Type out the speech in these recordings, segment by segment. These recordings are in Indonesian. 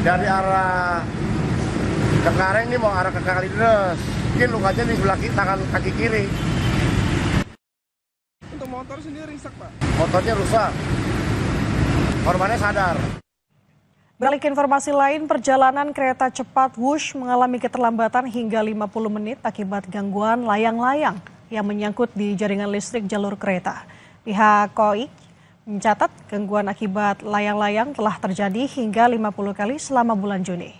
dari arah Cengkareng ini mau arah ke Kalideres. Mungkin lukanya di sebelah tangan kaki kiri. Untuk motor sendiri rusak, Pak? Motornya rusak. Korbannya sadar. Beralih ke informasi lain, perjalanan kereta cepat Wush mengalami keterlambatan hingga 50 menit akibat gangguan layang-layang yang menyangkut di jaringan listrik jalur kereta. Pihak KOI mencatat gangguan akibat layang-layang telah terjadi hingga 50 kali selama bulan Juni.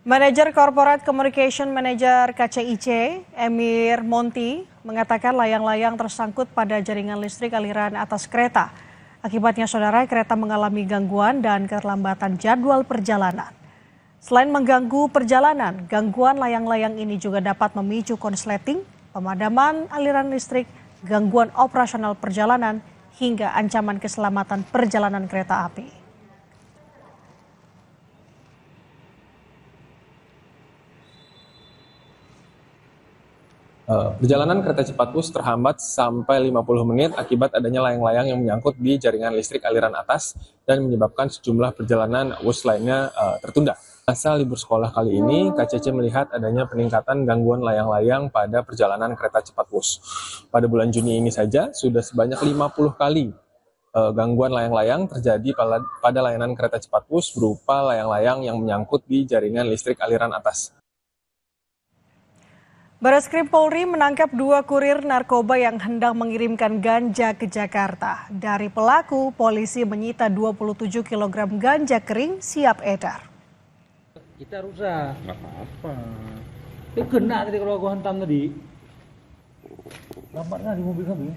Manajer Corporate Communication Manager KCIC, Emir Monti, mengatakan layang-layang tersangkut pada jaringan listrik aliran atas kereta. Akibatnya, saudara, kereta mengalami gangguan dan keterlambatan jadwal perjalanan. Selain mengganggu perjalanan, gangguan layang-layang ini juga dapat memicu konsleting, pemadaman aliran listrik, gangguan operasional perjalanan, hingga ancaman keselamatan perjalanan kereta api. Perjalanan kereta cepat Wush terhambat sampai 50 menit akibat adanya layang-layang yang menyangkut di jaringan listrik aliran atas dan menyebabkan sejumlah perjalanan Wush lainnya tertunda. Masa libur sekolah kali ini, KCC melihat adanya peningkatan gangguan layang-layang pada perjalanan kereta cepat Wush. Pada bulan Juni ini saja, sudah sebanyak 50 kali gangguan layang-layang terjadi pada layanan kereta cepat Wush berupa layang-layang yang menyangkut di jaringan listrik aliran atas. Barreskrim Polri menangkap 2 kurir narkoba yang hendak mengirimkan ganja ke Jakarta. Dari pelaku, polisi menyita 27 kg ganja kering siap edar. Kita rusak, nggak apa-apa. Itu kena tadi kalau aku hantam tadi. Lambatnya di mobil kami.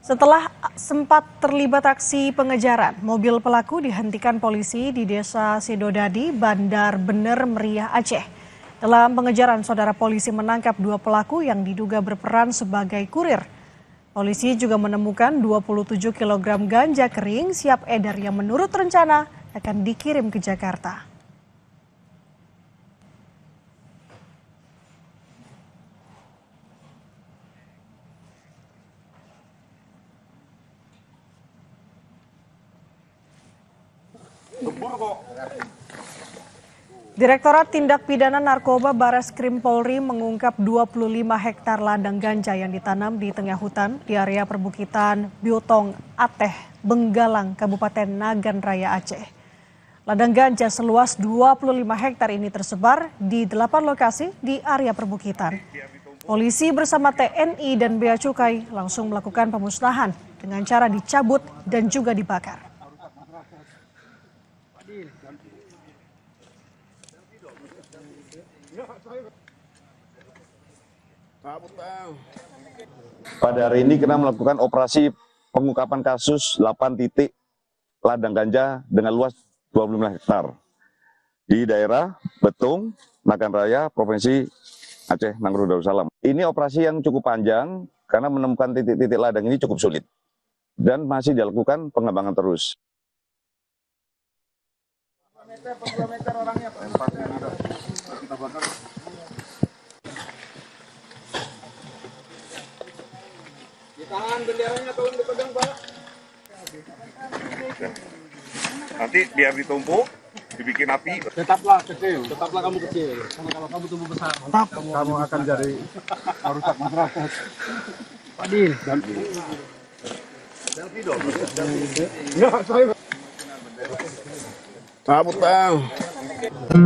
Setelah sempat terlibat aksi pengejaran, mobil pelaku dihentikan polisi di Desa Sidodadi, Bandar Bener Meriah, Aceh. Dalam pengejaran, saudara, polisi menangkap 2 pelaku yang diduga berperan sebagai kurir. Polisi juga menemukan 27 kg ganja kering siap edar yang menurut rencana akan dikirim ke Jakarta. Direktorat Tindak Pidana Narkoba Barreskrim Polri mengungkap 25 hektar ladang ganja yang ditanam di tengah hutan di area perbukitan Biotong Ateh, Benggalang, Kabupaten Nagan Raya, Aceh. Ladang ganja seluas 25 hektar ini tersebar di 8 lokasi di area perbukitan. Polisi bersama TNI dan Bea Cukai langsung melakukan pemusnahan dengan cara dicabut dan juga dibakar. Pada hari ini kita melakukan operasi pengungkapan kasus 8 titik ladang ganja dengan luas 25 hektar di daerah Betung, Nagan Raya, Provinsi Aceh Nangro Darussalam. Ini operasi yang cukup panjang karena menemukan titik-titik ladang ini cukup sulit dan masih dilakukan pengembangan terus. Tahan benderanya, tolong dipegang, Pak. Nanti biar ditumpuk, dibikin api. Tetaplah kecil, tetaplah kamu kecil. Karena kalau kamu tumbuh besar, mantap kamu akan jadi merusak masyarakat. Pak Din. Selfie dong. Ya, saya. Cabut, Bang.